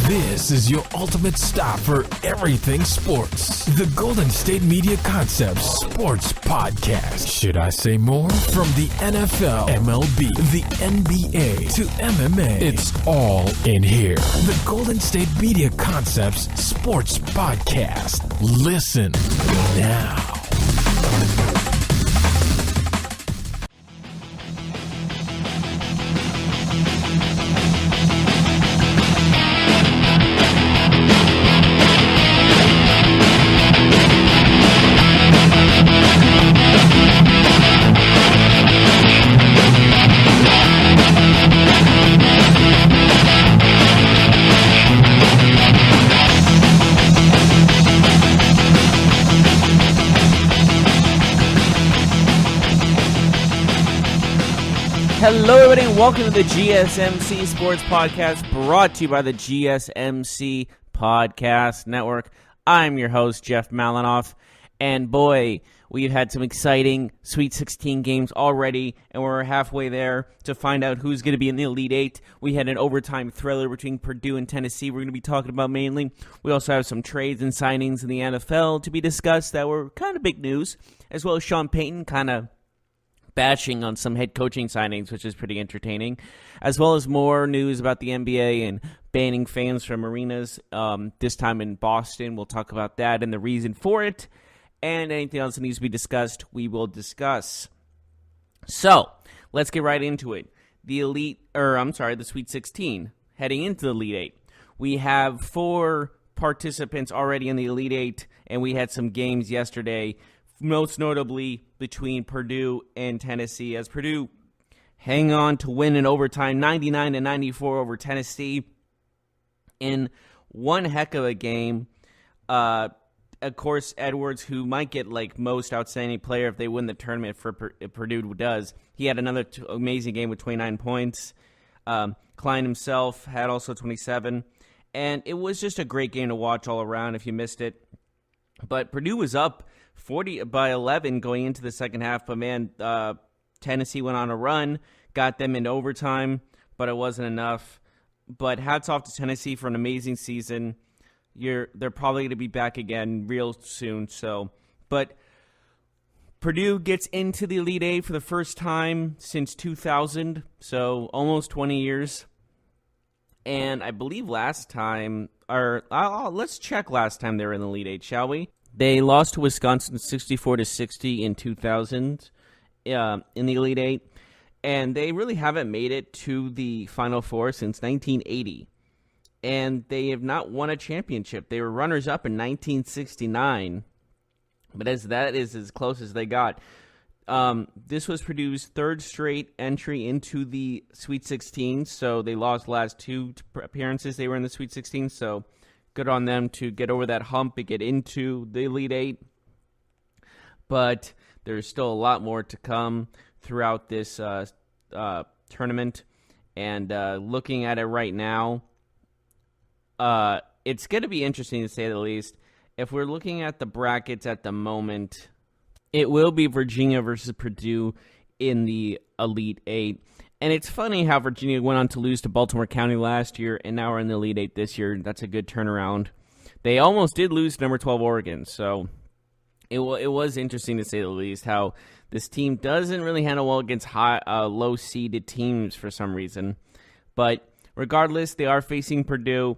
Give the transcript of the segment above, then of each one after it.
This is your ultimate stop for everything sports. The Golden State Media Concepts Sports Podcast. Should I say more? From the NFL, MLB, the NBA to MMA, it's all in here. The Golden State Media Concepts Sports Podcast. Listen now. Hello, everybody, and welcome to the GSMC Sports Podcast, brought to you by the GSMC Podcast Network. I'm your host, Jeff Malinoff, and boy, we've had some exciting Sweet 16 games already, and we're halfway there to find out who's going to be in the Elite Eight. We had an overtime thriller between Purdue and Tennessee we're going to be talking about mainly. We also have some trades and signings in the NFL to be discussed that were kind of big news, as well as Sean Payton kind of bashing on some head coaching signings, which is pretty entertaining, as well as more news about the NBA and banning fans from arenas, this time in Boston. We'll talk about that and the reason for it, and anything else that needs to be discussed, we will discuss. So, let's get right into it. The Sweet 16, heading into the Elite Eight. We have 4 participants already in the Elite Eight, and we had some games yesterday, most notably between Purdue and Tennessee, as Purdue hang on to win in overtime 99-94 over Tennessee in one heck of a game. Of course, Edwards, who might get like most outstanding player if they win the tournament if Purdue does, he had another amazing game with 29 points. Klein himself had also 27, and it was just a great game to watch all around if you missed it. But Purdue was up 40-11 going into the second half, but man, Tennessee went on a run, got them into overtime, but it wasn't enough. But hats off to Tennessee for an amazing season. They're probably going to be back again real soon. But Purdue gets into the Elite Eight for the first time since 2000, so almost 20 years. And I believe let's check last time they were in the Elite Eight, shall we? They lost to Wisconsin 64-60 in 2000 in the Elite Eight, and they really haven't made it to the Final Four since 1980. And they have not won a championship. They were runners-up in 1969, but that is as close as they got. This was Purdue's third straight entry into the Sweet 16, so they lost the last 2 appearances they were in the Sweet 16, so good on them to get over that hump and get into the Elite Eight. But there's still a lot more to come throughout this tournament. And looking at it right now, it's going to be interesting to say the least. If we're looking at the brackets at the moment, it will be Virginia versus Purdue in the Elite Eight. And it's funny how Virginia went on to lose to Baltimore County last year, and now we're in the Elite Eight this year. That's a good turnaround. They almost did lose to number 12 Oregon, so it was interesting to say the least how this team doesn't really handle well against low-seeded teams for some reason. But regardless, they are facing Purdue,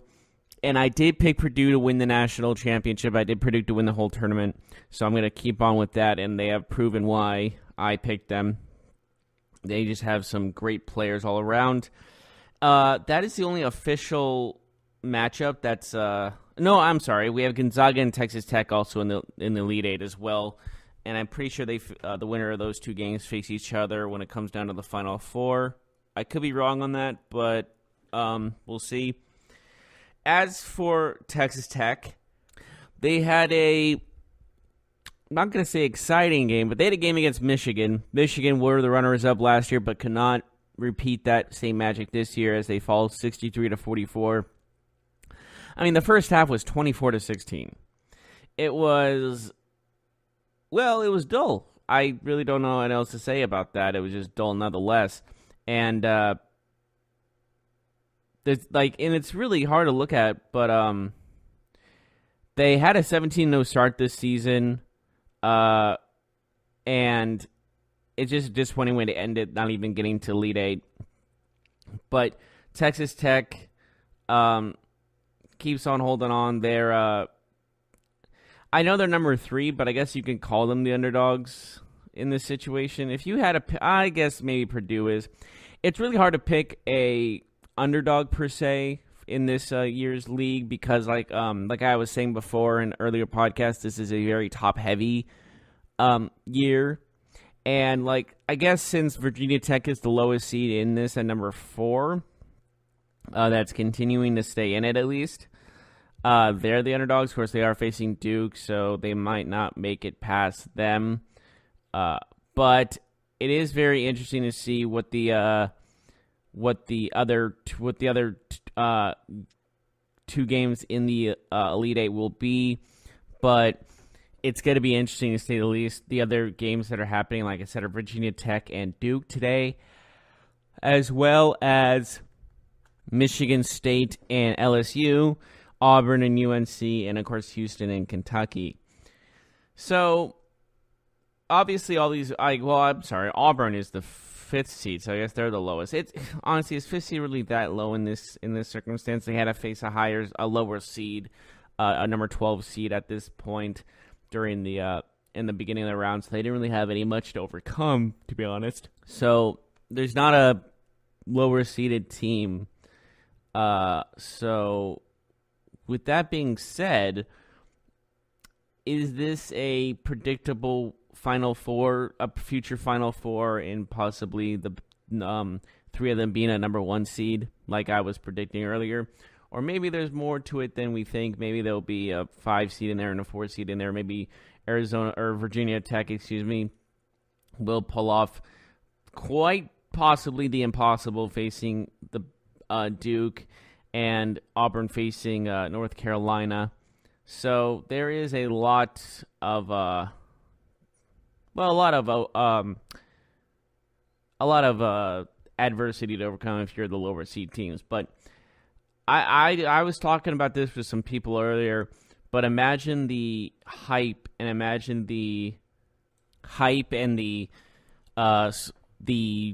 and I did pick Purdue to win the national championship. I did predict to win the whole tournament, so I'm going to keep on with that, and they have proven why I picked them. They just have some great players all around. That is the only official matchup that's... No, I'm sorry. We have Gonzaga and Texas Tech also in the Elite Eight as well. And I'm pretty sure the winner of those 2 games face each other when it comes down to the Final Four. I could be wrong on that, but we'll see. As for Texas Tech, they had I'm not going to say exciting game, but they had a game against Michigan. Michigan were the runners-up last year, but could not repeat that same magic this year as they fall 63-44. I mean, the first half was 24-16. It was dull. I really don't know what else to say about that. It was just dull nonetheless. And there's and it's really hard to look at, but they had a 17-0 start this season, and it's just a disappointing way to end it, not even getting to Elite Eight. But Texas Tech keeps on holding on. I know they're number 3, but I guess you can call them the underdogs in this situation. If you had I guess maybe Purdue is. It's really hard to pick a underdog per se in this year's league because, like I was saying before in earlier podcasts, this is a very top-heavy year. And, I guess since Virginia Tech is the lowest seed in this at number 4, that's continuing to stay in it at least. They're the underdogs. Of course, they are facing Duke, so they might not make it past them. But it is very interesting to see what the other 2 games in the Elite Eight will be. But it's going to be interesting to say the least. The other games that are happening, like I said, are Virginia Tech and Duke today, as well as Michigan State and LSU, Auburn and UNC, and of course Houston and Kentucky. So obviously all these, Auburn is the 5th seed, so I guess they're the lowest. Honestly, is 5th seed really that low in this circumstance? They had to face a lower seed, a number 12 seed at this point during the in the beginning of the round, so they didn't really have much to overcome, to be honest. So there's not a lower seeded team. So with that being said, is this a predictable Final Four, a future Final Four, and possibly the 3 of them being a number 1 seed, like I was predicting earlier? Or maybe there's more to it than we think. Maybe there'll be a 5 seed in there and a 4 seed in there. Maybe Arizona or Virginia Tech, will pull off quite possibly the impossible, facing the Duke, and Auburn facing North Carolina. So there is a lot of adversity to overcome if you're the lower seed teams. But I was talking about this with some people earlier, but imagine the hype and the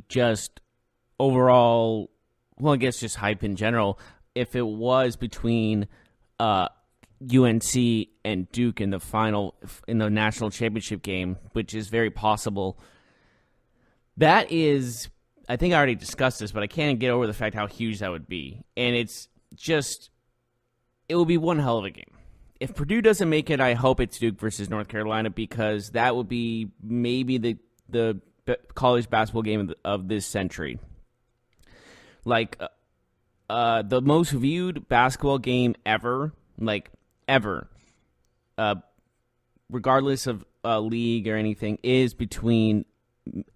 just overall, well, I guess just hype in general, if it was between UNC and Duke in the national championship game, which is very possible. That is, I think I already discussed this, but I can't get over the fact how huge that would be. And it will be one hell of a game. If Purdue doesn't make it, I hope it's Duke versus North Carolina, because that would be maybe the college basketball game of this century. The most viewed basketball game ever, regardless of league or anything, is between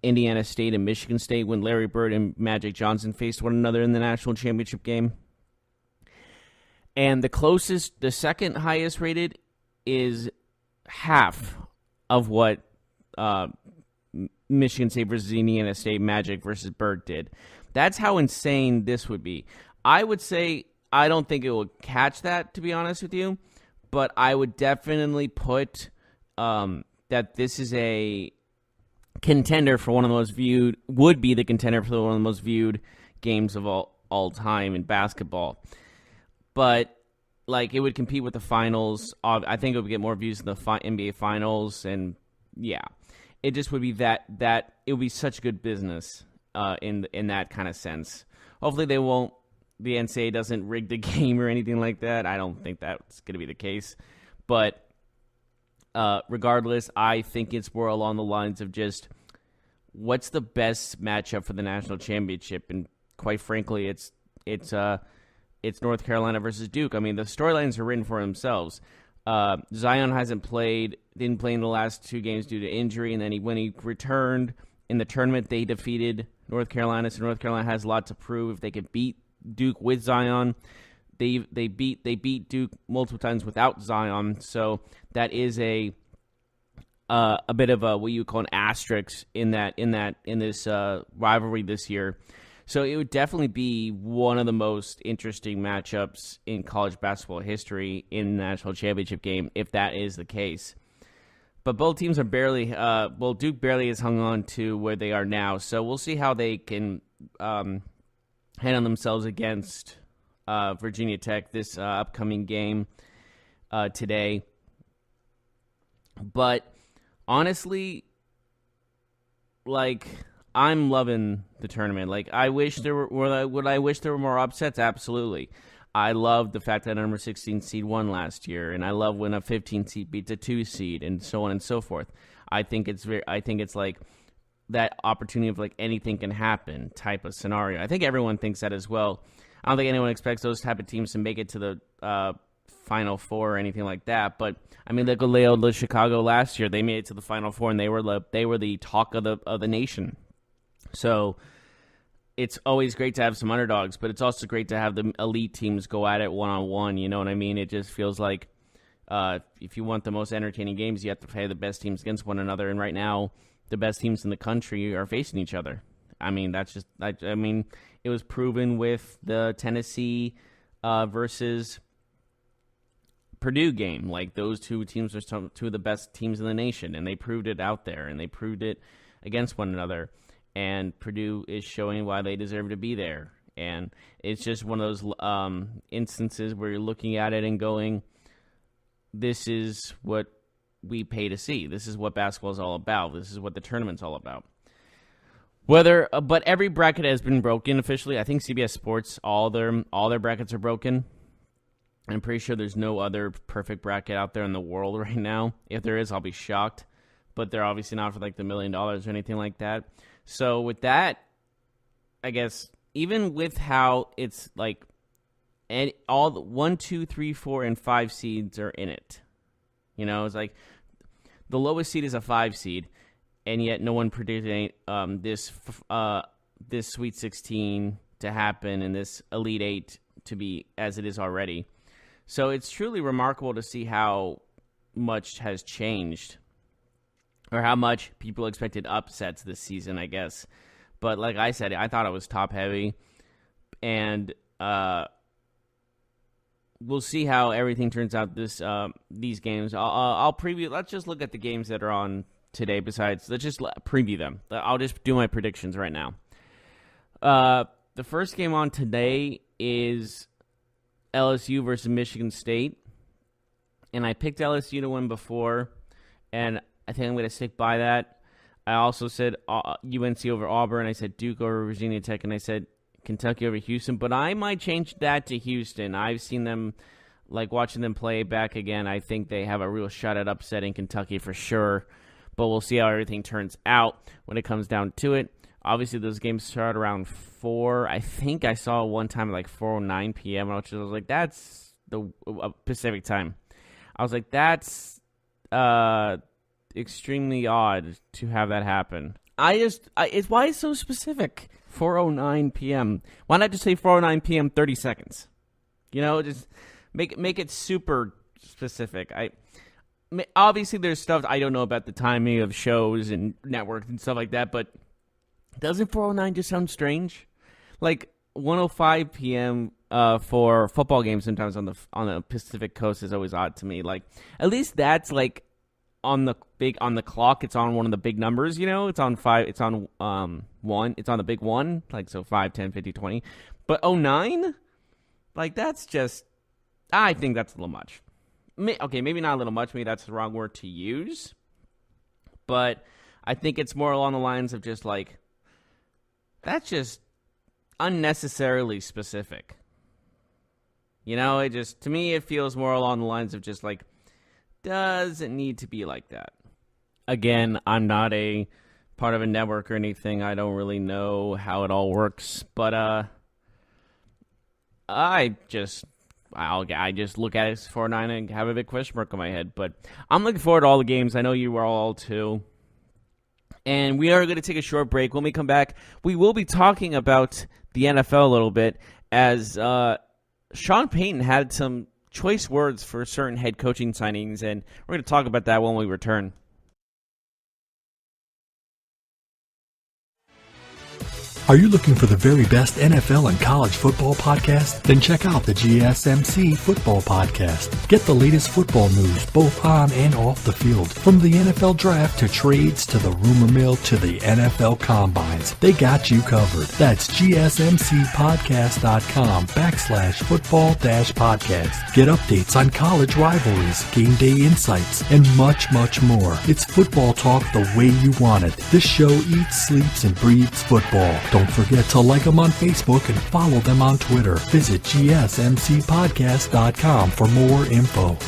Indiana State and Michigan State when Larry Bird and Magic Johnson faced one another in the national championship game. And the second highest rated is half of what Michigan State versus Indiana State, Magic versus Bird did. That's how insane this would be. I would say I don't think it will catch that, to be honest with you, but I would definitely put that this is a contender for one of the most viewed, would be the contender for one of the most viewed games of all time in basketball. But it would compete with the finals. I think it would get more views than the NBA finals, and yeah, it just would be that it would be such good business in that kind of sense. Hopefully they won't. The NCAA doesn't rig the game or anything like that. I don't think that's going to be the case. But regardless, I think it's more along the lines of just what's the best matchup for the national championship, and quite frankly, it's North Carolina versus Duke. I mean, the storylines are written for themselves. Zion didn't play in the last 2 games due to injury, and then when he returned in the tournament, they defeated North Carolina. So North Carolina has a lot to prove if they could beat Duke with Zion. They beat Duke multiple times without Zion, so that is a bit of a what you would call an asterisk in this rivalry this year. So it would definitely be one of the most interesting matchups in college basketball history in the national championship game, if that is the case. But both teams are barely, Duke barely has hung on to where they are now. So we'll see how they can handle themselves against Virginia Tech this upcoming game today. But honestly, like, I'm loving the tournament. Like, I wish there were. Would I wish there were more upsets? Absolutely. I love the fact that a number 16 seed won last year, and I love when a 15 seed beats a 2 seed, and so on and so forth. I think it's like that opportunity of like anything can happen type of scenario. I think everyone thinks that as well. I don't think anyone expects those type of teams to make it to the Final Four or anything like that. But I mean, look at Chicago last year. They made it to the Final Four, and they were the talk of the nation. So it's always great to have some underdogs, but it's also great to have the elite teams go at it one-on-one. You know what I mean? It just feels like if you want the most entertaining games, you have to play the best teams against one another. And right now, the best teams in the country are facing each other. I mean, it was proven with the Tennessee versus Purdue game. Like, those two teams are two of the best teams in the nation, and they proved it out there, and they proved it against one another. And Purdue is showing why they deserve to be there. And it's just one of those instances where you're looking at it and going, this is what we pay to see. This is what basketball is all about. This is what the tournament's all about. But every bracket has been broken officially. I think CBS Sports, all their brackets are broken. I'm pretty sure there's no other perfect bracket out there in the world right now. If there is, I'll be shocked. But they're obviously not for like the $1 million or anything like that. So with that, I guess even with how it's like, and all the 1, 2, 3, 4, and 5 seeds are in it. You know, it's like the lowest seed is a 5 seed, and yet no one predicted this Sweet 16 to happen and this Elite 8 to be as it is already. So it's truly remarkable to see how much has changed, or how much people expected upsets this season, I guess. But like I said, I thought it was top-heavy. And we'll see how everything turns out these games. I'll preview. Let's just look at the games that are on today. Let's just preview them. I'll just do my predictions right now. The first game on today is LSU versus Michigan State. And I picked LSU to win before, and I think I'm going to stick by that. I also said UNC over Auburn. I said Duke over Virginia Tech, and I said Kentucky over Houston. But I might change that to Houston. I've seen them, like watching them play back again. I think they have a real shot at upsetting Kentucky for sure. But we'll see how everything turns out when it comes down to it. Obviously, those games start around 4. I think I saw one time like 4:09 p.m., which I was like, that's the Pacific time. I was like, that's extremely odd to have that happen. It's why it's so specific. 4:09 p.m. Why not just say 4:09 p.m. 30 seconds? You know, just make it super specific. Obviously there's stuff I don't know about the timing of shows and networks and stuff like that, but doesn't 4:09 just sound strange? Like 1:05 p.m. For football games sometimes on the Pacific Coast is always odd to me. Like, at least that's like on the clock, it's on one of the big numbers, you know, it's on 5, it's on 1, it's on the big 1, like, so 5, 10, 50, 20. But 09, like, that's just, I think that's a little much. Okay, maybe not a little much, maybe that's the wrong word to use, but I think it's more along the lines of just like, that's just unnecessarily specific. You know, it just, to me, it feels more along the lines of just like, does it need to be like that? Again, I'm not a part of a network or anything. I don't really know how it all works, but I just look at it as 4-9 and have a big question mark on my head. But I'm looking forward to all the games. I know you are all too. And we are going to take a short break. When we come back, we will be talking about the NFL a little bit, as Sean Payton had some choice words for certain head coaching signings, and we're going to talk about that when we return. Are you looking for the very best NFL and college football podcast? Then check out the GSMC Football Podcast. Get the latest football news both on and off the field. From the NFL Draft to trades to the rumor mill to the NFL Combines, they got you covered. That's GSMCpodcast.com/football-podcast. Get updates on college rivalries, game day insights, and much, much more. It's football talk the way you want it. This show eats, sleeps, and breathes football. Don't forget to like them on Facebook and follow them on Twitter. Visit GSMCpodcast.com for more info.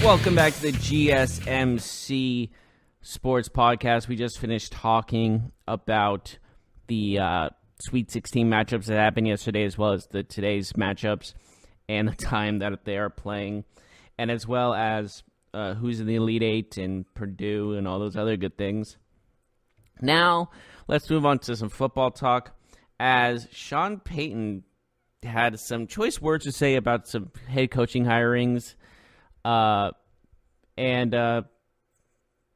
Welcome back to the GSMC Sports Podcast. We just finished talking about the Sweet 16 matchups that happened yesterday, as well as today's matchups and the time that they are playing, and as well as who's in the Elite Eight and Purdue and all those other good things. Now, let's move on to some football talk, as Sean Payton had some choice words to say about some head coaching hirings.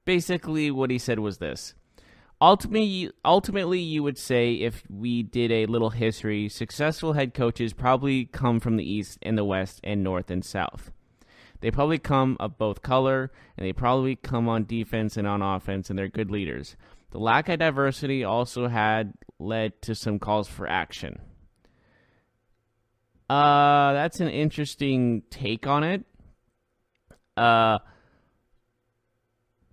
Basically what he said was this. Ultimately, you would say, if we did a little history, successful head coaches probably come from the East and the West and North and South. They probably come of both color, and they probably come on defense and on offense, and they're good leaders. The lack of diversity also had led to some calls for action. That's an interesting take on it.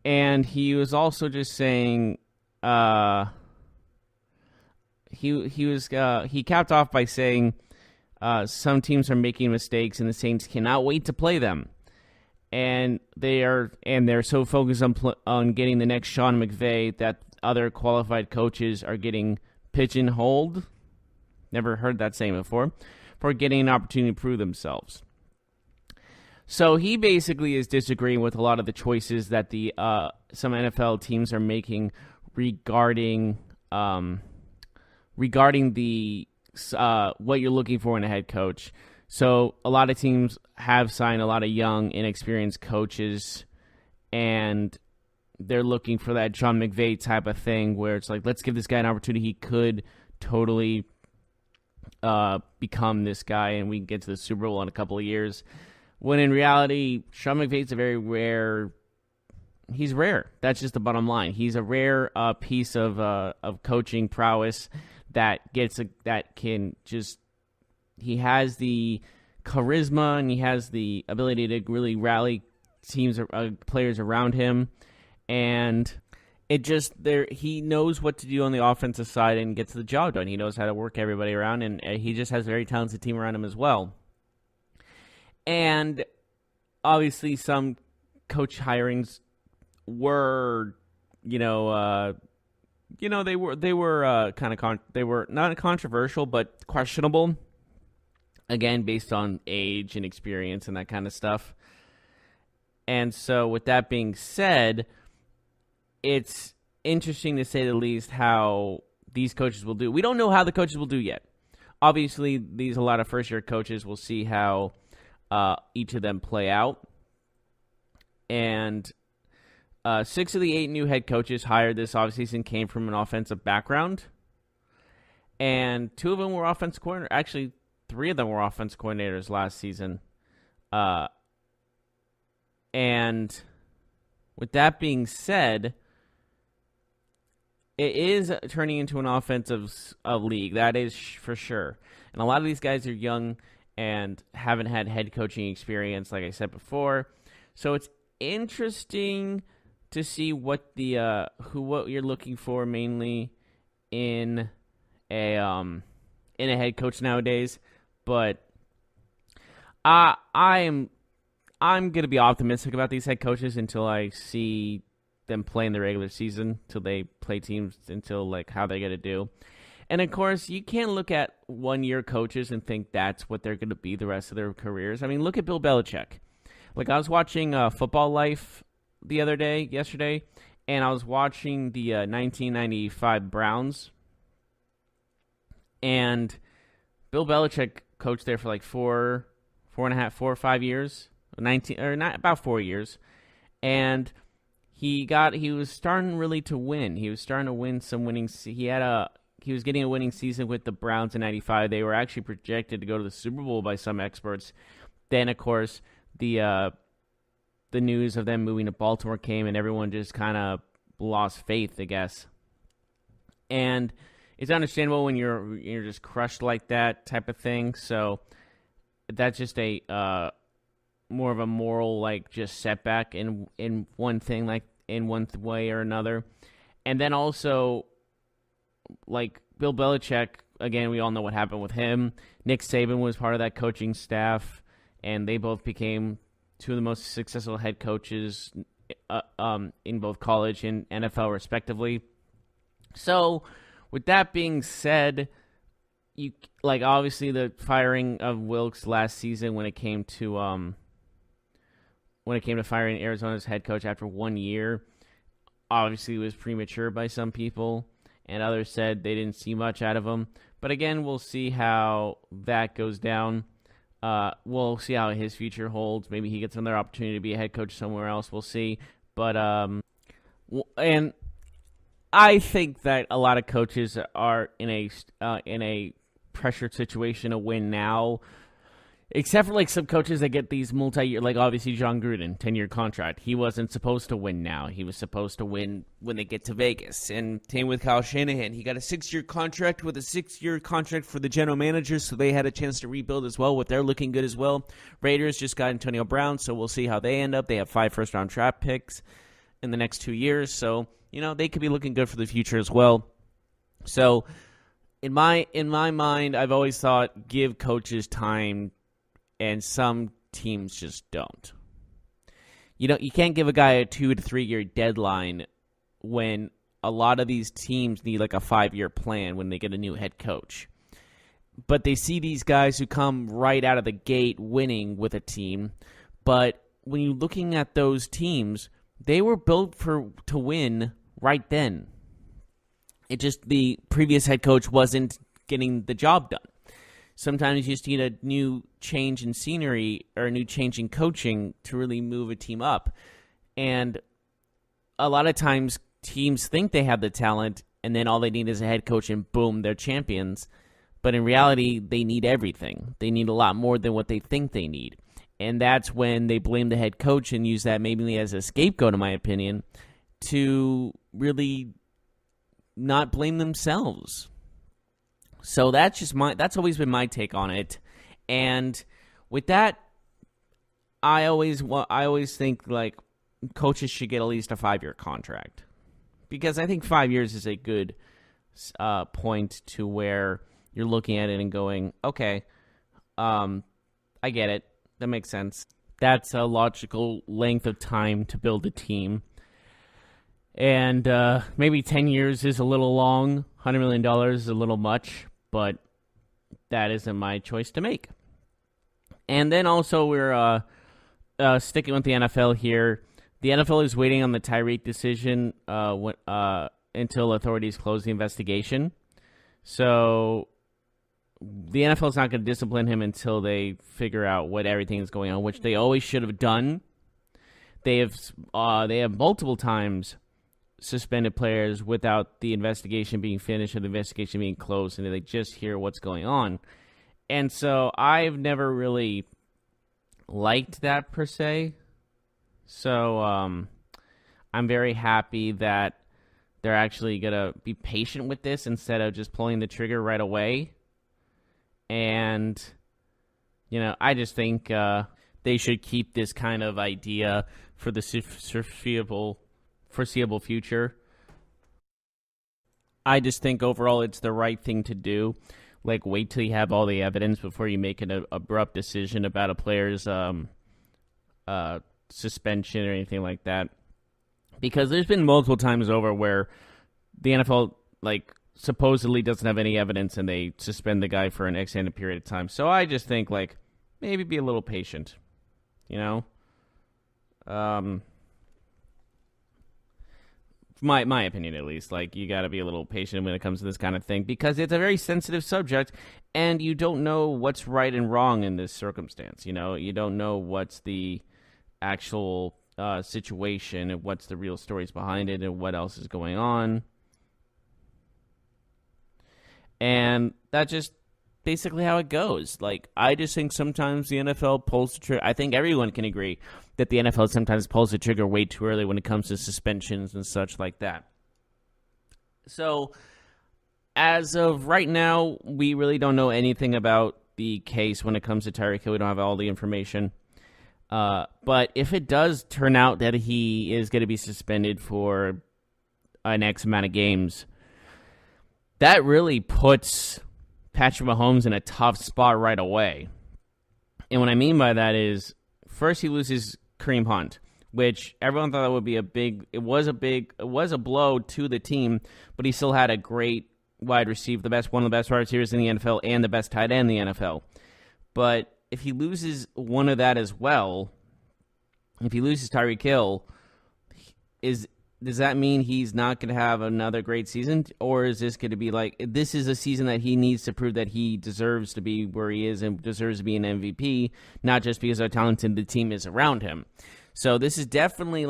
And he was also just saying, he capped off by saying, some teams are making mistakes and the Saints cannot wait to play them. And they're so focused on getting the next Sean McVay that other qualified coaches are getting pigeonholed. Never heard that saying before. For getting an opportunity to prove themselves. So he basically is disagreeing with a lot of the choices that the some NFL teams are making regarding the what you're looking for in a head coach. So a lot of teams have signed a lot of young, inexperienced coaches, and they're looking for that John McVay type of thing where it's like, let's give this guy an opportunity. He could totally become this guy, and we can get to the Super Bowl in a couple of years. When in reality, Sean McVay's he's rare. That's just the bottom line. He's a rare piece of coaching prowess he has the charisma and he has the ability to really rally teams, players around him, and he knows what to do on the offensive side and gets the job done. He knows how to work everybody around, and he just has a very talented team around him as well. And obviously, some coach hirings were, they were they were not controversial, but questionable. Again, based on age and experience and that kind of stuff. And so, with that being said, it's interesting to say the least how these coaches will do. We don't know how the coaches will do yet. Obviously, a lot of first-year coaches will see how each of them play out. And 6 of the 8 new head coaches hired this offseason came from an offensive background. And 2 of them were offensive coordinators. Actually, 3 of them were offensive coordinators last season. And with that being said, it is turning into an offensive league. That is for sure. And a lot of these guys are young and haven't had head coaching experience, like I said before. So it's interesting to see what you're looking for mainly in a head coach nowadays. But I'm gonna be optimistic about these head coaches until I see them play in the regular season, till they play teams, until like how they're gonna do. And of course, you can't look at 1-year coaches and think that's what they're gonna be the rest of their careers. I mean, look at Bill Belichick. Like, I was watching Football Life yesterday, and I was watching the 1995 Browns, and Bill Belichick coached there for like 4 or 5 years, about 4 years, and he was starting really to win. He was starting to win some winning. He was getting a winning season with the Browns in '95. They were actually projected to go to the Super Bowl by some experts. Then, of course, the news of them moving to Baltimore came, and everyone just kind of lost faith, I guess. And it's understandable when you're just crushed like that type of thing. So that's just a more of a moral, like, just setback in one thing, like in one way or another. And then also, like, Bill Belichick, again, we all know what happened with him. Nick Saban was part of that coaching staff, and they both became two of the most successful head coaches in both college and NFL, respectively. So, with that being said, obviously the firing of Wilkes last season when it came to firing Arizona's head coach after 1 year, obviously was premature by some people, and others said they didn't see much out of him. But again, we'll see how that goes down. We'll see how his future holds. Maybe he gets another opportunity to be a head coach somewhere else. We'll see. But and I think that a lot of coaches are in a pressured situation to win now, except for like some coaches that get these multi-year, like obviously John Gruden, 10-year contract. He wasn't supposed to win now. He was supposed to win when they get to Vegas. And same with Kyle Shanahan. He got a 6-year contract with a 6-year contract for the general manager, so they had a chance to rebuild as well, with they're looking good as well. Raiders just got Antonio Brown, so we'll see how they end up. They have 5 first-round draft picks in the next 2 years, so they could be looking good for the future as well. So in my mind, I've always thought give coaches time, and some teams just don't. You can't give a guy a 2 to 3 year deadline when a lot of these teams need like a 5-year plan when they get a new head coach. But they see these guys who come right out of the gate winning with a team. But when you're looking at those teams, they were built to win right then. It just, the previous head coach wasn't getting the job done. Sometimes you just need a new change in scenery or a new change in coaching to really move a team up. And a lot of times teams think they have the talent, and then all they need is a head coach, and boom, they're champions. But in reality, they need everything. They need a lot more than what they think they need. And that's when they blame the head coach and use that maybe as a scapegoat, in my opinion, to really not blame themselves. So that's always been my take on it. And with that, I always think like coaches should get at least a 5-year contract, because I think 5 years is a good point to where you're looking at it and going, okay, I get it. That makes sense. That's a logical length of time to build a team. And maybe 10 years is a little long. $100 million is a little much, but that isn't my choice to make. And then also we're sticking with the NFL here. The NFL is waiting on the Tyreek decision until authorities close the investigation. So the NFL is not going to discipline him until they figure out what everything is going on, which they always should have done. They have multiple times suspended players without the investigation being finished or the investigation being closed, and they just hear what's going on. And so I've never really liked that per se. So I'm very happy that they're actually going to be patient with this instead of just pulling the trigger right away. And, I just think they should keep this kind of idea for the foreseeable future. I just think overall it's the right thing to do. wait till you have all the evidence before you make an abrupt decision about a player's suspension or anything like that. Because there's been multiple times over where the NFL supposedly doesn't have any evidence and they suspend the guy for an extended period of time. So I just think maybe be a little patient, My opinion, at least, you got to be a little patient when it comes to this kind of thing because it's a very sensitive subject, and you don't know what's right and wrong in this circumstance. You don't know what's the actual situation and what's the real stories behind it and what else is going on, and that's just basically how it goes. I just think sometimes the NFL pulls the trigger. I think everyone can agree that the NFL sometimes pulls the trigger way too early when it comes to suspensions and such like that. So, as of right now, we really don't know anything about the case when it comes to Tyreek Hill. We don't have all the information. But if it does turn out that he is going to be suspended for an X amount of games, that really puts Patrick Mahomes in a tough spot right away. And what I mean by that is, first he loses Kareem Hunt, which everyone thought would be it was a blow to the team, but he still had a great wide receiver, one of the best wide receivers in the NFL and the best tight end in the NFL. But if he loses one of that as well, if he loses Tyreek Hill, does that mean he's not going to have another great season? Or is this going to be this is a season that he needs to prove that he deserves to be where he is and deserves to be an MVP, not just because of how talented the team is around him. So this is definitely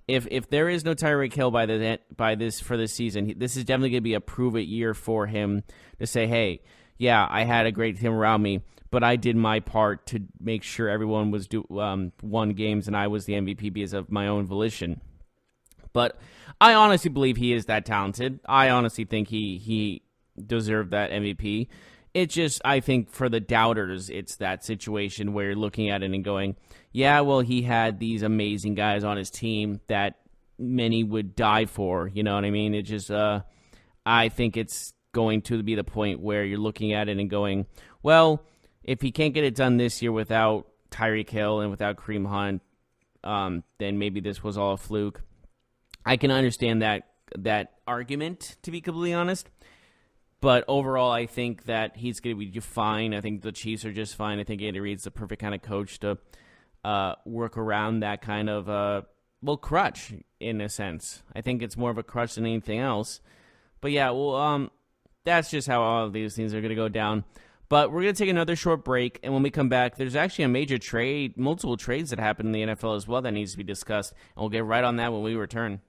if there is no Tyreek Hill for this season, this is definitely going to be a prove it year for him to say, hey, yeah, I had a great team around me, but I did my part to make sure everyone was won games and I was the MVP because of my own volition. But I honestly believe he is that talented. I honestly think he deserved that MVP. It's just, I think for the doubters, it's that situation where you're looking at it and going, yeah, well, he had these amazing guys on his team that many would die for. You know what I mean? It just, I think it's going to be the point where you're looking at it and going, well, if he can't get it done this year without Tyreek Hill and without Kareem Hunt, then maybe this was all a fluke. I can understand that argument, to be completely honest. But overall, I think that he's going to be fine. I think the Chiefs are just fine. I think Andy Reid's the perfect kind of coach to work around that kind of, crutch, in a sense. I think it's more of a crutch than anything else. But yeah, that's just how all of these things are going to go down. But we're going to take another short break, and when we come back, there's actually a major multiple trades that happen in the NFL as well that needs to be discussed, and we'll get right on that when we return.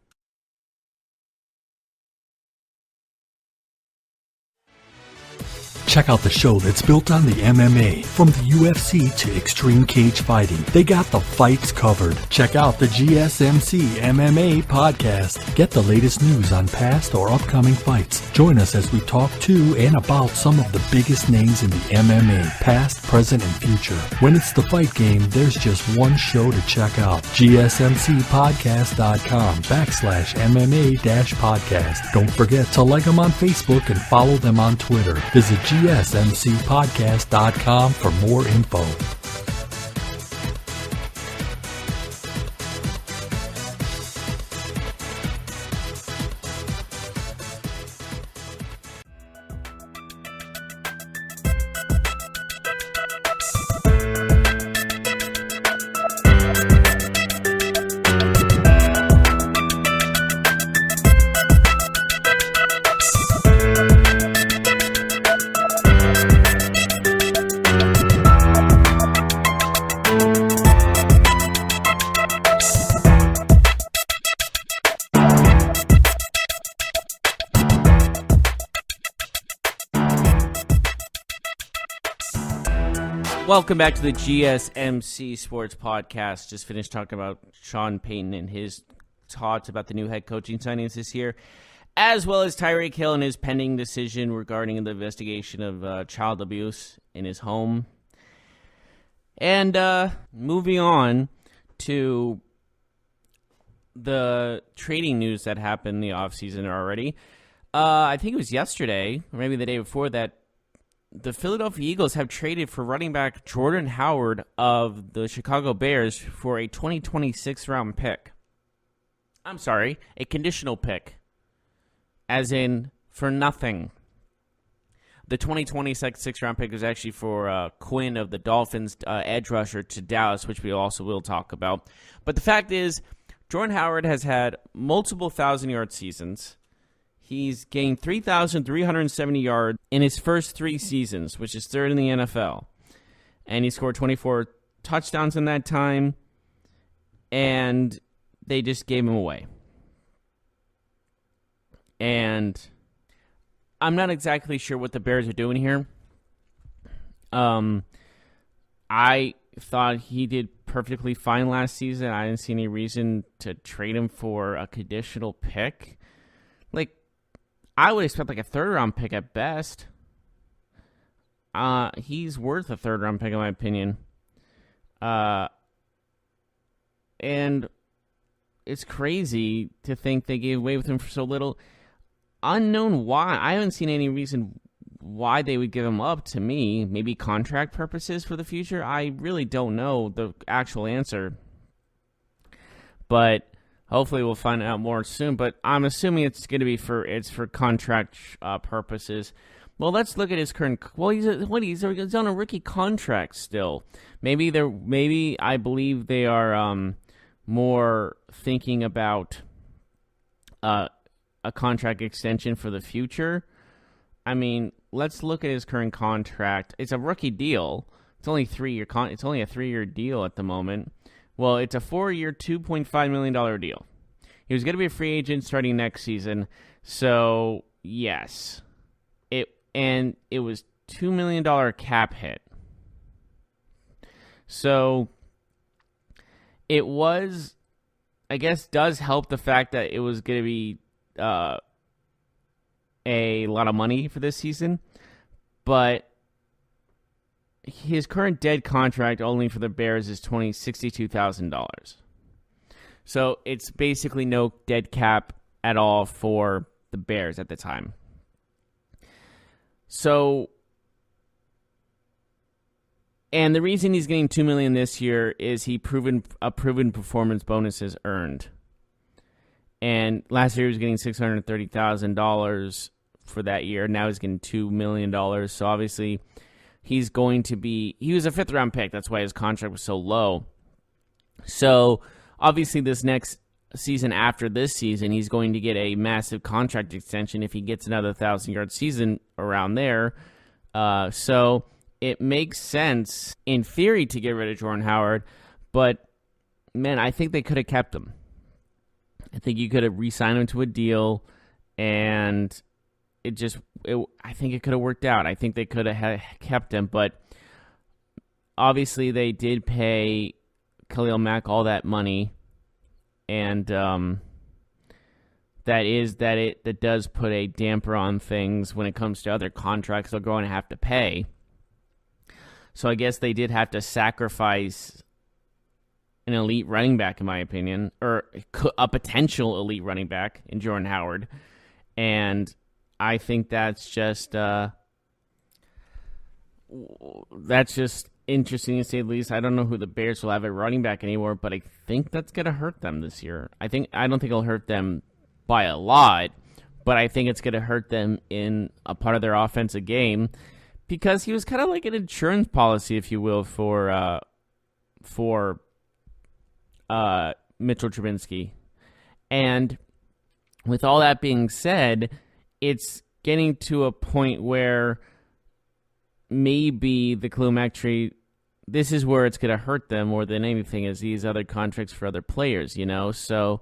Check out the show that's built on the MMA. From the UFC to extreme cage fighting, they got the fights covered. Check out the GSMC MMA podcast. Get the latest news on past or upcoming fights. Join us as we talk to and about some of the biggest names in the MMA, past, present, and future. When it's the fight game, there's just one show to check out. GSMCpodcast.com/MMA-podcast. Don't forget to like them on Facebook and follow them on Twitter. Visit GSMCpodcast.com for more info. Welcome back to the GSMC Sports Podcast. Just finished talking about Sean Payton and his thoughts about the new head coaching signings this year, as well as Tyreek Hill and his pending decision regarding the investigation of child abuse in his home. And moving on to the trading news that happened in the offseason already. I think it was yesterday, or maybe the day before, that the Philadelphia Eagles have traded for running back Jordan Howard of the Chicago Bears for a 2026 round pick. I'm sorry, a conditional pick. As in, for nothing. The 2026 round pick was actually for Quinn of the Dolphins, edge rusher to Dallas, which we also will talk about. But the fact is, Jordan Howard has had multiple 1,000-yard seasons. He's gained 3,370 yards in his first 3 seasons, which is third in the NFL. And he scored 24 touchdowns in that time, and they just gave him away. And I'm not exactly sure what the Bears are doing here. I thought he did perfectly fine last season. I didn't see any reason to trade him for a conditional pick. Like, I would expect like a 3rd-round pick at best. He's worth a 3rd-round pick in my opinion. And it's crazy to think they gave away with him for so little. Unknown why. I haven't seen any reason why they would give him up to me. Maybe contract purposes for the future. I really don't know the actual answer. But hopefully we'll find out more soon. But I'm assuming it's going to be for contract purposes. Well, let's look at his current. Well, he's on a rookie contract still. Maybe I believe they are more thinking about a contract extension for the future. I mean, let's look at his current contract. It's a rookie deal. It's only 3-year. It's only a 3-year deal at the moment. Well, it's a 4-year, $2.5 million deal. He was going to be a free agent starting next season. So yes, it was $2 million cap hit. So it was, I guess, does help the fact that it was going to be a lot of money for this season, but his current dead contract only for the Bears is $62,000. So it's basically no dead cap at all for the Bears at the time. So, and the reason he's getting $2 million this year is proven performance bonuses earned. And last year he was getting $630,000 for that year. Now he's getting $2 million. So obviously he was a 5th-round pick. That's why his contract was so low. So obviously this next season after this season, he's going to get a massive contract extension if he gets another 1,000-yard season around there. So it makes sense in theory to get rid of Jordan Howard. But, man, I think they could have kept him. I think you could have re-signed him to a deal, and I think it could have worked out. I think they could have kept him, but obviously they did pay Khalil Mack all that money, and that does put a damper on things when it comes to other contracts they're going to have to pay. So I guess they did have to sacrifice an elite running back, in my opinion, or a potential elite running back in Jordan Howard. And I think that's just interesting to say the least. I don't know who the Bears will have at running back anymore, but I think that's going to hurt them this year. I don't think it'll hurt them by a lot, but I think it's going to hurt them in a part of their offensive game because he was kind of like an insurance policy, if you will, for Mitchell Trubisky. And with all that being said, it's getting to a point where maybe the Khalil Mack trade, this is where it's going to hurt them more than anything, is these other contracts for other players, So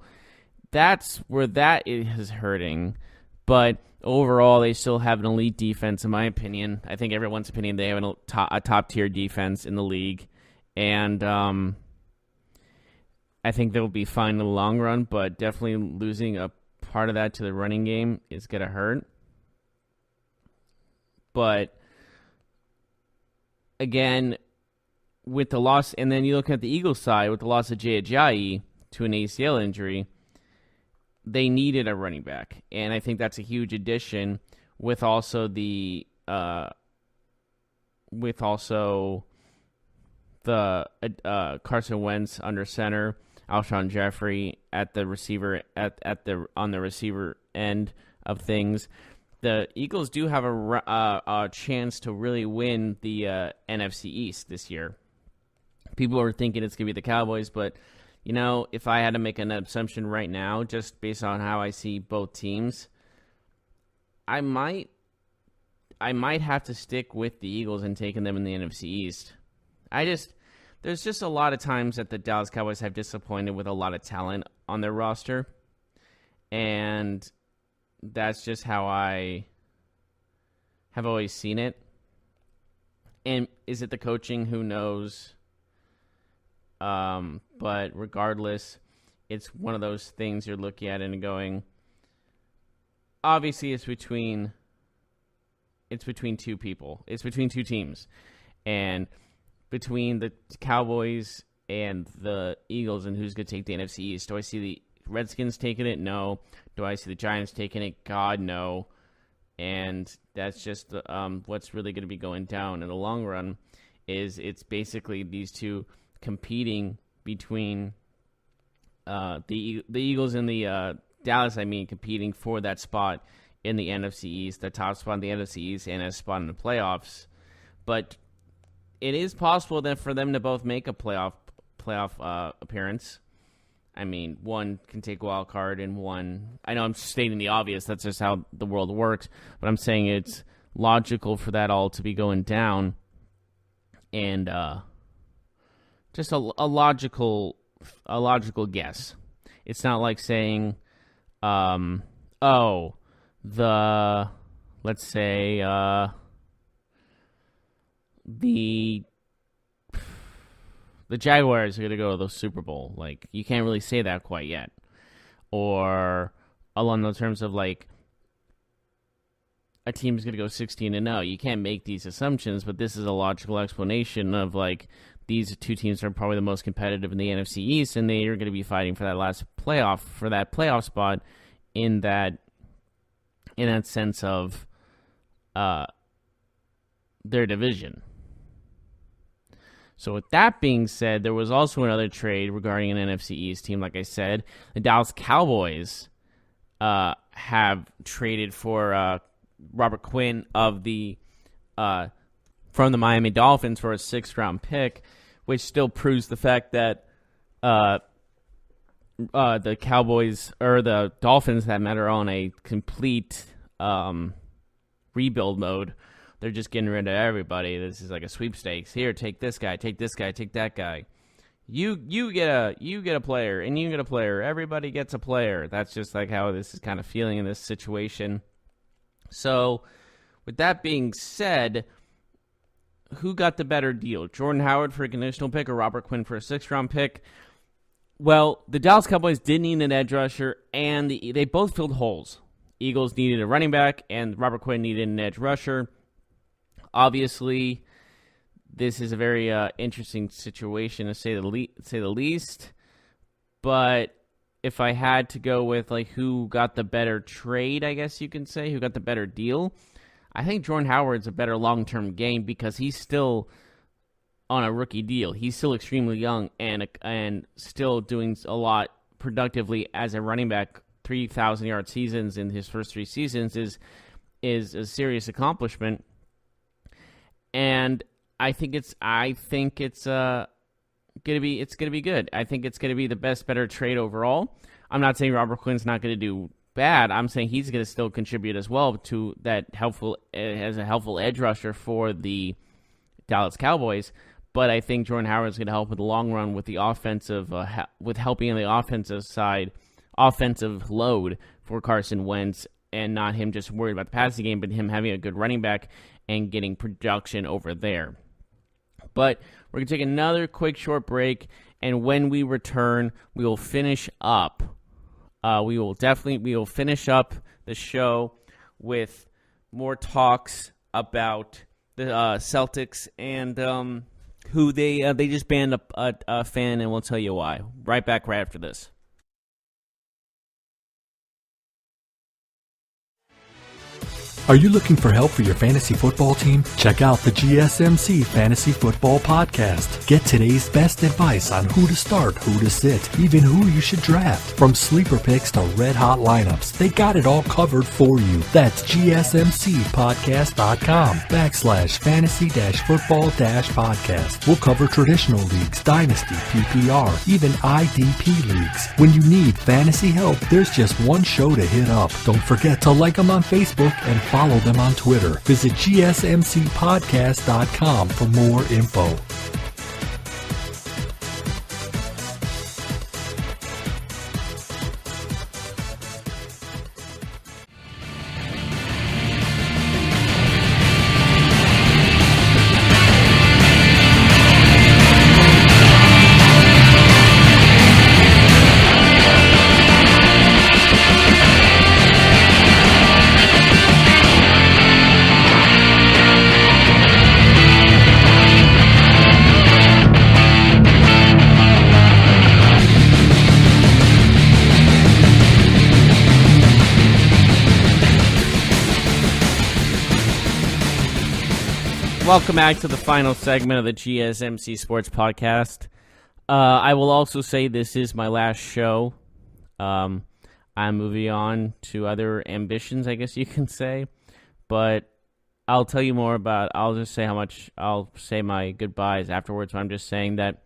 that's where that is hurting. But overall, they still have an elite defense, in my opinion. I think everyone's opinion, they have a top-tier defense in the league. And I think they'll be fine in the long run, but definitely losing a part of that to the running game is going to hurt. But again, with the loss, and then you look at the Eagles side with the loss of Jay Ajayi to an ACL injury, they needed a running back, and I think that's a huge addition. With also the with also the Carson Wentz under center, Alshon Jeffrey at the receiver on the receiver end of things, the Eagles do have a chance to really win the NFC East this year. People are thinking it's going to be the Cowboys, but if I had to make an assumption right now, just based on how I see both teams, I might have to stick with the Eagles and taking them in the NFC East. There's just a lot of times that the Dallas Cowboys have disappointed with a lot of talent on their roster, and that's just how I have always seen it. And is it the coaching? Who knows? But regardless, it's one of those things you're looking at and going, obviously it's between two people. It's between two teams. And between the Cowboys and the Eagles and who's going to take the NFC East. Do I see the Redskins taking it? No. Do I see the Giants taking it? God, no. And that's just what's really going to be going down in the long run. It's basically these two competing between the Eagles and the Dallas, competing for that spot in the NFC East, the top spot in the NFC East, and a spot in the playoffs. But it is possible that for them to both make a playoff appearance. One can take wild card, and one, I know I'm stating the obvious, that's just how the world works, but I'm saying it's logical for that all to be going down, and just a logical guess. It's not like saying, let's say, the Jaguars are going to go to the Super Bowl. Like, you can't really say that quite yet. Or along the terms of, like, a team's going to go 16-0. You can't make these assumptions, but this is a logical explanation of, like, these two teams are probably the most competitive in the NFC East, and they are going to be fighting for that playoff spot in that sense of their division. So with that being said, there was also another trade regarding an NFC East team. Like I said, the Dallas Cowboys have traded for Robert Quinn from the Miami Dolphins for a 6th-round pick, which still proves the fact that the Cowboys, or the Dolphins, that matter, are on a complete rebuild mode. They're just getting rid of everybody. This is like a sweepstakes. Here, take this guy, take this guy, take that guy. You get a player, and you get a player. Everybody gets a player. That's just like how this is kind of feeling in this situation. So, with that being said, who got the better deal? Jordan Howard for a conditional pick or Robert Quinn for a 6th-round pick? Well, the Dallas Cowboys did need an edge rusher, and they both filled holes. Eagles needed a running back, and Robert Quinn needed an edge rusher. Obviously, this is a very interesting situation to say the least. But if I had to go with like who got the better trade, I guess you can say, who got the better deal, I think Jordan Howard's a better long-term game because he's still on a rookie deal. He's still extremely young and still doing a lot productively as a running back. 3,000-yard seasons in his first 3 seasons is a serious accomplishment. And I think it's gonna be good. I think it's gonna be the better trade overall. I'm not saying Robert Quinn's not gonna do bad. I'm saying he's gonna still contribute as well to that as a helpful edge rusher for the Dallas Cowboys. But I think Jordan Howard's gonna help in the long run with the offensive, with helping on the offensive side, offensive load for Carson Wentz, and not him just worried about the passing game, but him having a good running back and getting production over there. But we're going to take another quick short break, and when we return, we will finish up. We will finish up the show with more talks about the Celtics and who they just banned a fan, and we'll tell you why. Right back right after this. Are you looking for help for your fantasy football team? Check out the GSMC Fantasy Football Podcast. Get today's best advice on who to start, who to sit, even who you should draft. From sleeper picks to red-hot lineups, they got it all covered for you. That's gsmcpodcast.com/fantasy-football-podcast. We'll cover traditional leagues, dynasty, PPR, even IDP leagues. When you need fantasy help, there's just one show to hit up. Don't forget to like them on Facebook and follow them on Twitter. Visit gsmcpodcast.com for more info. Welcome back to the final segment of the GSMC Sports Podcast. I will also say this is my last show. I'm moving on to other ambitions, I guess you can say. But I'll tell you more about, I'll just say how much, I'll say my goodbyes afterwards. But I'm just saying that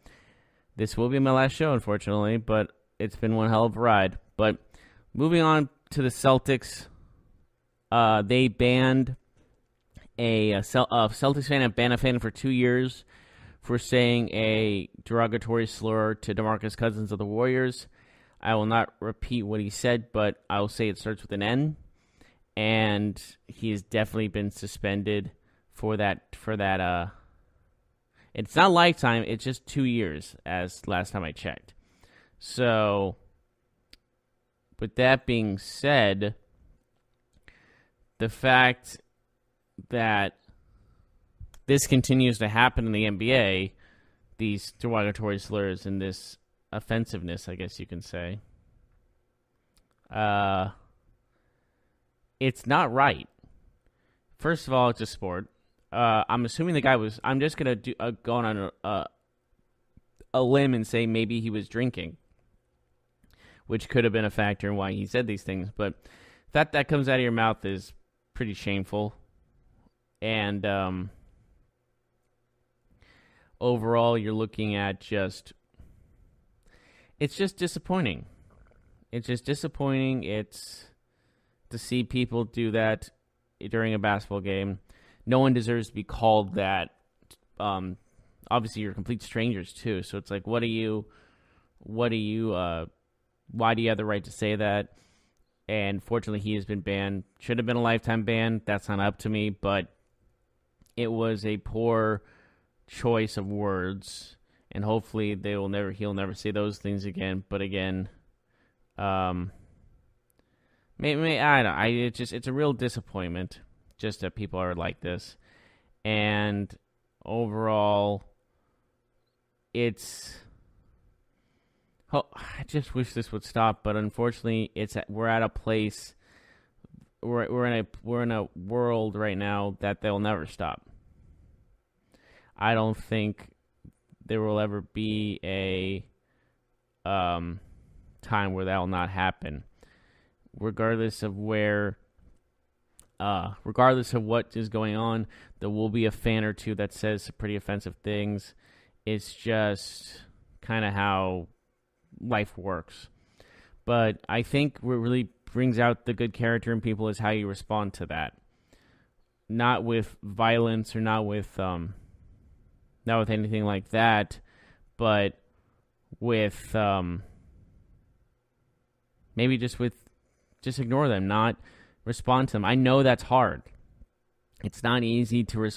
this will be my last show, unfortunately. But it's been one hell of a ride. But moving on to the Celtics, they banned a Celtics fan had banned a fan for 2 years for saying a derogatory slur to DeMarcus Cousins of the Warriors. I will not repeat what he said, but I will say it starts with an N, and he has definitely been suspended for that. It's not lifetime; it's just 2 years, as last time I checked. So, with that being said, the fact that this continues to happen in the NBA, these derogatory slurs and this offensiveness, I guess you can say, it's not right. First of all, it's a sport. I'm assuming the guy was, I'm just going to go on a limb and say maybe he was drinking, which could have been a factor in why he said these things, but that comes out of your mouth is pretty shameful. And overall, you're looking at it's just disappointing. It's just disappointing. It's to see people do that during a basketball game. No one deserves to be called that. Obviously, you're complete strangers, too. So it's like, why do you have the right to say that? And fortunately, he has been banned. Should have been a lifetime ban. That's not up to me, but it was a poor choice of words, and hopefully he'll never say those things again. But again, it's a real disappointment just that people are like this, and overall, I just wish this would stop. But unfortunately, we're at a place. We're in a world right now that they'll never stop. I don't think there will ever be a time where that will not happen. Regardless of what is going on, there will be a fan or two that says some pretty offensive things. It's just kind of how life works. But I think what really brings out the good character in people is how you respond to that. Not with violence or not with anything like that, but with maybe just ignore them, not respond to them. I know that's hard. It's not easy to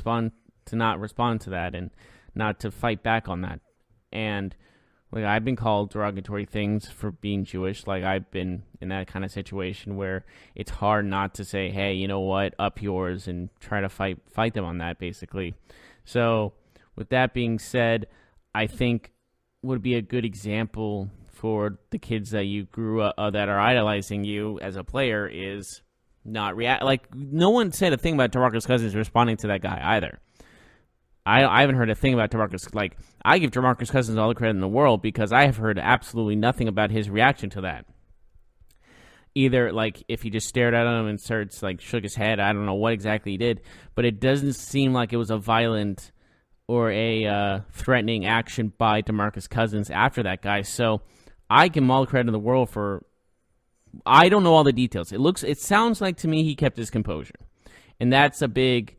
not respond to that and not to fight back on that. And like, I've been called derogatory things for being Jewish. Like, I've been in that kind of situation where it's hard not to say, hey, you know what, up yours, and try to fight them on that, basically. So with that being said, I think would be a good example for the kids that you grew up, that are idolizing you as a player, is not react. Like, no one said a thing about DeMarcus Cousins responding to that guy either. I haven't heard a thing about DeMarcus. Like, I give DeMarcus Cousins all the credit in the world because I have heard absolutely nothing about his reaction to that. Either, like, if he just stared at him and starts, like, shook his head, I don't know what exactly he did, but it doesn't seem like it was a violent or a threatening action by DeMarcus Cousins after that guy. So I give him all the credit in the world for. I don't know all the details. It sounds like to me he kept his composure, and that's a big.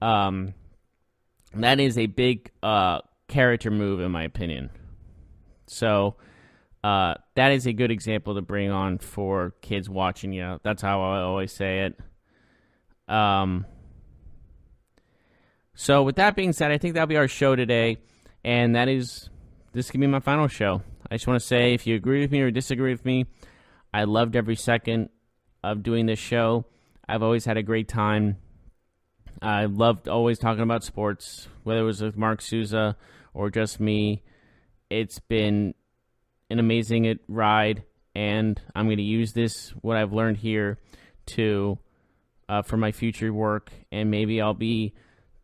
That is a big character move, in my opinion. So that is a good example to bring on for kids watching you. That's how I always say it. So with that being said, I think that'll be our show today, and this can be my final show. I just want to say, if you agree with me or disagree with me, I loved every second of doing this show. I've always had a great time. I loved always talking about sports, whether it was with Mark Souza or just me. It's been an amazing ride, and I'm going to use what I've learned here for my future work, and maybe hopefully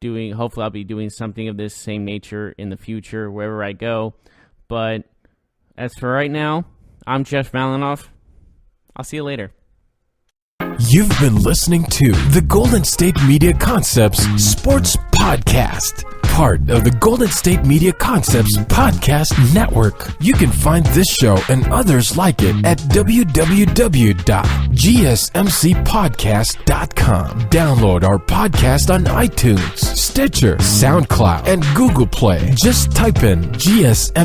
I'll be doing something of this same nature in the future, wherever I go. But as for right now, I'm Jeff Malinoff. I'll see you later. You've been listening to the Golden State Media Concepts Sports Podcast, part of the Golden State Media Concepts Podcast Network. You can find this show and others like it at www.gsmcpodcast.com. Download our podcast on iTunes, Stitcher, SoundCloud, and Google Play. Just type in GSMC